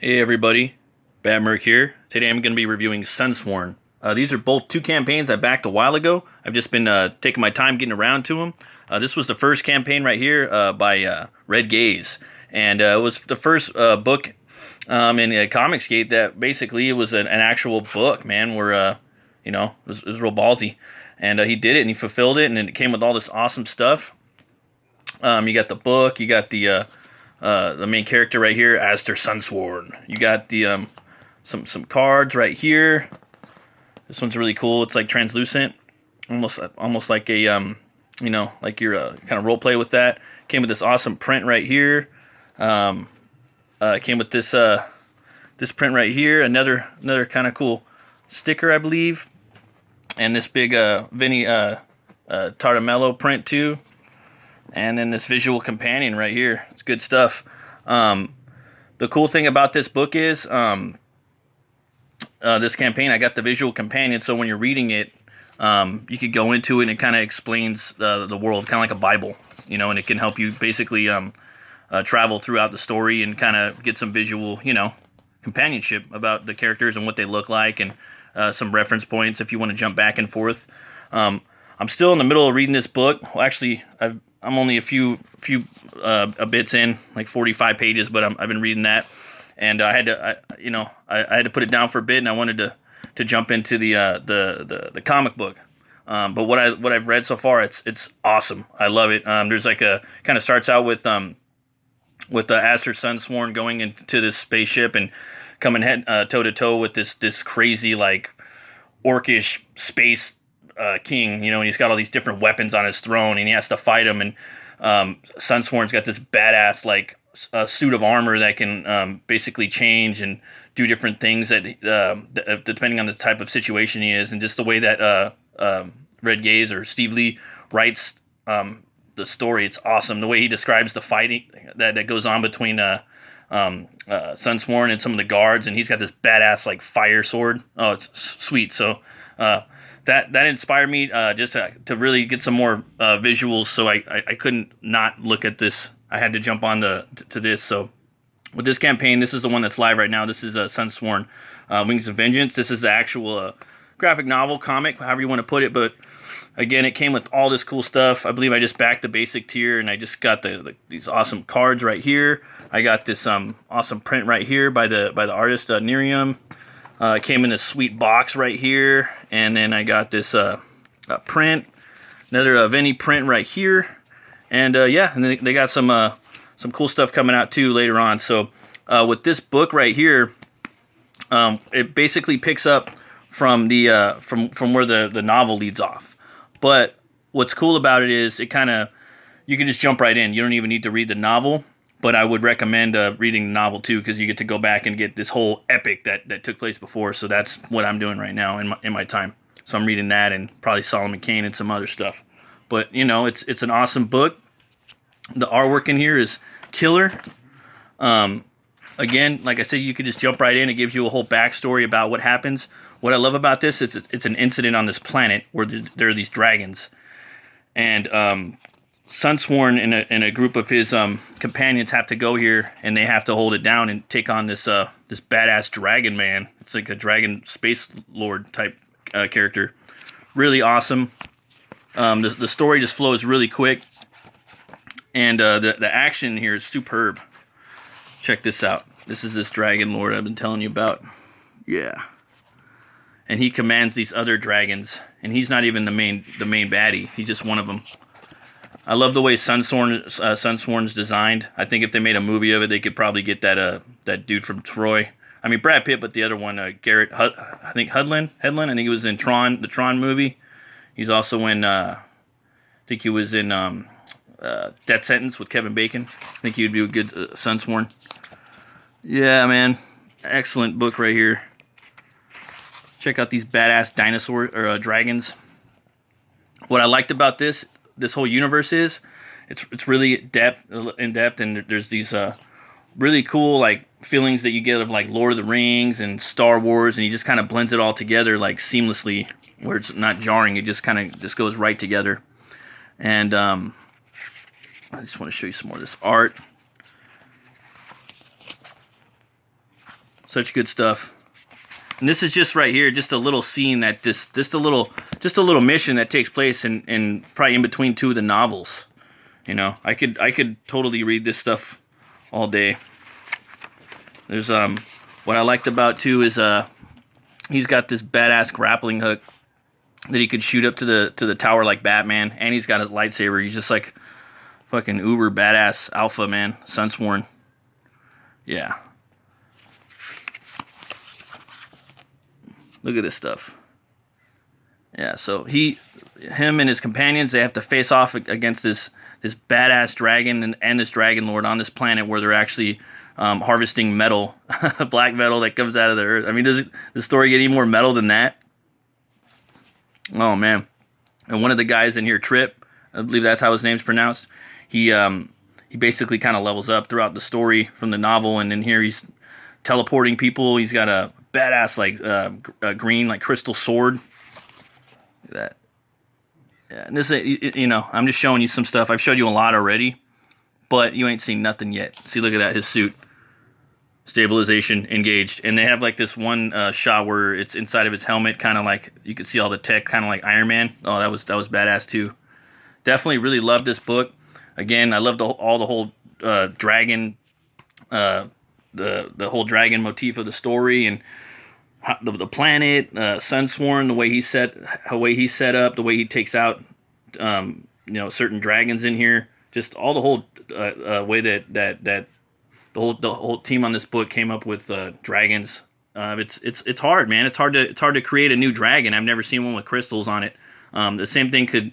Hey everybody, Bad Merc here. Today I'm going to be reviewing Sunsworn. These are both two campaigns I backed a while ago. I've just been taking my time getting around to them. This was the first campaign right here by Red Gaze. And it was the first book in Comicsgate that basically it was an actual book, man, where, it was real ballsy. And he did it and he fulfilled it, and it came with all this awesome stuff. You got the book, you got the main character right here, Aster Sunsworn. You got the some cards right here. This one's really cool. It's like translucent, almost like a like you're kind of role play with that. Came with this awesome print right here. Came with this this print right here. Another kind of cool sticker, I believe, and this big Vinny Tartamello print too. And then this visual companion right here. It's good stuff. The cool thing about this book is this campaign, I got the visual companion, so when you're reading it, you could go into it and it kind of explains the world, kind of like a Bible, and it can help you basically travel throughout the story and kind of get some visual, companionship about the characters and what they look like, and some reference points if you want to jump back and forth. I'm still in the middle of reading this book. Well, actually, I'm only a few bits in, like 45 pages, but I've been reading that, and I had to put it down for a bit, and I wanted to jump into the comic book. But what I've read so far, it's awesome. I love it. There's like a kind of starts out with the Aster Sunsworn going into this spaceship and coming head toe to toe with this crazy like orcish space king, and he's got all these different weapons on his throne, and he has to fight him. And Sunsworn's got this badass like suit of armor that can basically change and do different things that depending on the type of situation he is, and just the way that Red Gaze or Steve Lee writes the story. It's awesome. The way he describes the fighting that goes on between Sunsworn and some of the guards, and he's got this badass like fire sword. Oh, it's sweet. So that inspired me just to really get some more visuals. So I couldn't not look at this. I had to jump on to this. So with this campaign, this is the one that's live right now. This is Sunsworn, Wings of Vengeance. This is the actual graphic novel, comic, however you want to put it. But again, it came with all this cool stuff. I believe I just backed the basic tier, and I just got these awesome cards right here. I got this awesome print right here by the artist Nerium. It came in this sweet box right here, and then I got this print, another Vinny print right here, and yeah, and then they got some cool stuff coming out too later on. So with this book right here, it basically picks up from the from where the novel leads off. But what's cool about it is you can just jump right in. You don't even need to read the novel. But I would recommend reading the novel too, because you get to go back and get this whole epic that took place before. So that's what I'm doing right now in my time. So I'm reading that and probably Solomon Kane and some other stuff. But it's an awesome book. The artwork in here is killer. Again, like I said, you could just jump right in. It gives you a whole backstory about what happens. What I love about this is it's an incident on this planet where there are these dragons, and Sunsworn and a group of his companions have to go here, and they have to hold it down and take on this badass dragon man. It's like a dragon space lord type character. Really awesome. The story just flows really quick, and the action here is superb. Check this out. This is this dragon lord I've been telling you about. Yeah. And he commands these other dragons, and he's not even the main baddie. He's just one of them. I love the way Sunsworn's designed. I think if they made a movie of it, they could probably get that dude from Troy. I mean, Brad Pitt, but the other one, Garrett, I think Hedlund. I think he was in the Tron movie. He's also in, I think he was in Death Sentence with Kevin Bacon. I think he would be a good Sunsworn. Yeah, man. Excellent book right here. Check out these badass dinosaur or dragons. What I liked about this whole universe is it's really in depth, and there's these really cool like feelings that you get of like Lord of the Rings and Star Wars, and he just kind of blends it all together like seamlessly, where it's not jarring. It just kind of just goes right together. And I just want to show you some more of this art. Such good stuff. And this is just right here, just a little scene that just a little mission that takes place in probably in between two of the novels. You know, I could totally read this stuff all day. There's what I liked about too is he's got this badass grappling hook that he could shoot up to the tower like Batman, and he's got a lightsaber. He's just like fucking uber badass alpha man, Sunsworn. Yeah. Look at this stuff. Yeah, so him and his companions, they have to face off against this badass dragon and this dragon lord on this planet where they're actually harvesting metal, black metal that comes out of the earth. I mean, does the story get any more metal than that? Oh man! And one of the guys in here, Trip, I believe that's how his name's pronounced. He basically kind of levels up throughout the story from the novel, and in here he's teleporting people. He's got a badass like green like crystal sword. Look at that. Yeah, and this, you know, I'm just showing you some stuff. I've showed you a lot already, but you ain't seen nothing yet. See, look at that, his suit. Stabilization engaged. And they have like this one shot where it's inside of his helmet, kind of like, you can see all the tech, kind of like Iron Man. Oh, that was badass too. Definitely really loved this book. Again, I loved all the whole dragon, the whole dragon motif of the story, and the planet, Sunsworn, the way he set up, the way he takes out, you know, certain dragons in here. Just all the whole way that the whole team on this book came up with dragons. It's hard, man. It's hard to create a new dragon. I've never seen one with crystals on it. The same thing could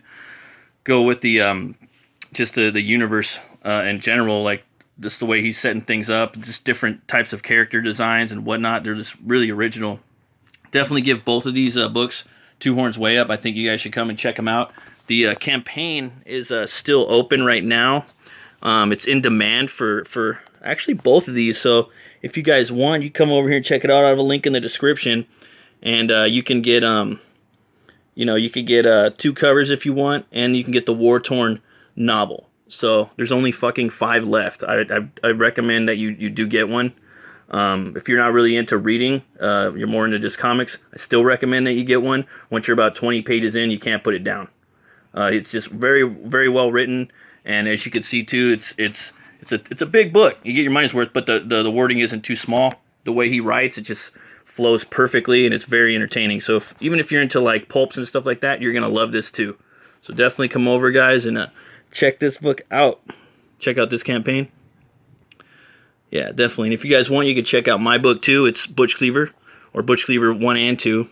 go with the just the universe in general, like just the way he's setting things up, just different types of character designs and whatnot. They're just really original. Definitely give both of these books Two Horns Way Up. I think you guys should come and check them out. The campaign is still open right now. It's in demand for actually both of these. So if you guys want, you come over here and check it out. I have a link in the description, and you can get you know, you could get 2 covers if you want, and you can get the War Torn novel. So there's only fucking 5 left. I recommend that you do get one. If you're not really into reading, you're more into just comics, I still recommend that you get one. Once you're about 20 pages in, you can't put it down. It's just very, very well written, and as you can see too, it's a big book. You get your money's worth, but the wording isn't too small. The way he writes, it just flows perfectly, and it's very entertaining. So even if you're into like pulps and stuff like that, you're gonna love this too. So definitely come over, guys, and check this book out. Check out this campaign. Yeah, definitely. And if you guys want, you can check out my book too. It's Butch Cleaver, or Butch Cleaver 1 and 2.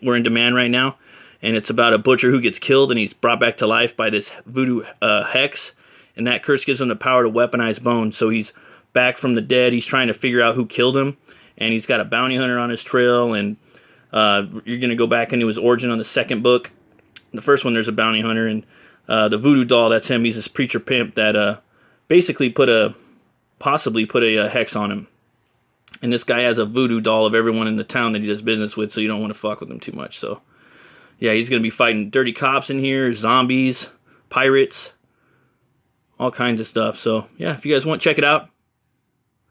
We're in demand right now. And it's about a butcher who gets killed and he's brought back to life by this voodoo hex. And that curse gives him the power to weaponize bones. So he's back from the dead. He's trying to figure out who killed him. And he's got a bounty hunter on his trail. And you're going to go back into his origin on the second book. In the first one, there's a bounty hunter. And the voodoo doll, that's him. He's this preacher pimp that basically possibly put a hex on him. And this guy has a voodoo doll of everyone in the town that he does business with, so you don't want to fuck with him too much. So, yeah, he's going to be fighting dirty cops in here, zombies, pirates, all kinds of stuff. So, yeah, if you guys want, check it out.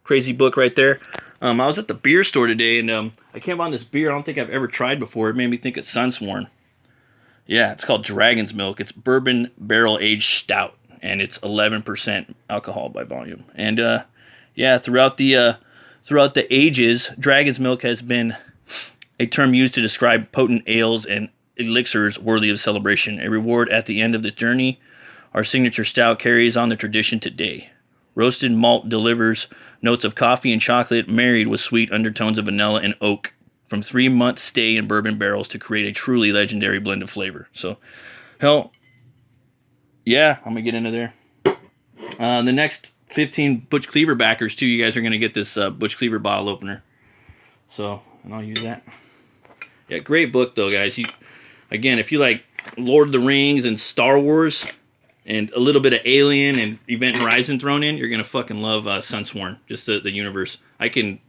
Crazy book right there. I was at the beer store today, and I came on this beer I don't think I've ever tried before. It made me think it's Sunsworn. Yeah, it's called Dragon's Milk. It's bourbon barrel-aged stout, and it's 11% alcohol by volume. And, yeah, throughout the ages, Dragon's Milk has been a term used to describe potent ales and elixirs worthy of celebration, a reward at the end of the journey. Our signature stout carries on the tradition today. Roasted malt delivers notes of coffee and chocolate married with sweet undertones of vanilla and oak from 3 months stay in bourbon barrels to create a truly legendary blend of flavor. So, hell, yeah, I'm going to get into there. The next 15 Butch Cleaver backers, too, you guys are going to get this Butch Cleaver bottle opener. So, and I'll use that. Yeah, great book, though, guys. Again, if you like Lord of the Rings and Star Wars and a little bit of Alien and Event Horizon thrown in, you're going to fucking love Sunsworn, just the universe. I could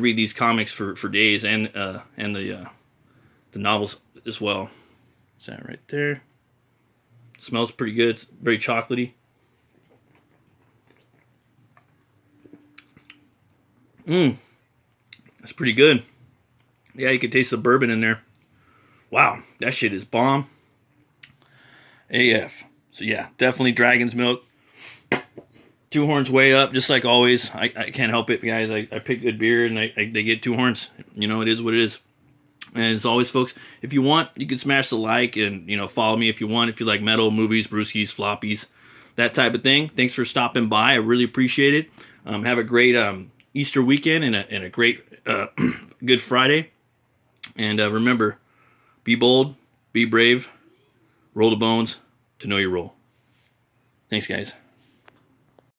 read these comics for days and the novels as well. Is that right there? Smells pretty good. It's very chocolatey. That's pretty good. Yeah, you can taste the bourbon in there. Wow, that shit is bomb. AF. So yeah, definitely Dragon's Milk. Two Horns way up, just like always. I can't help it, guys. I pick good beer, and they get Two Horns. You know, it is what it is. And as always, folks, if you want, you can smash the like and, you know, follow me if you want. If you like metal, movies, brewskis, floppies, that type of thing. Thanks for stopping by. I really appreciate it. Have a great Easter weekend and a great Good Friday. And remember, be bold, be brave, roll the bones to know your role. Thanks, guys.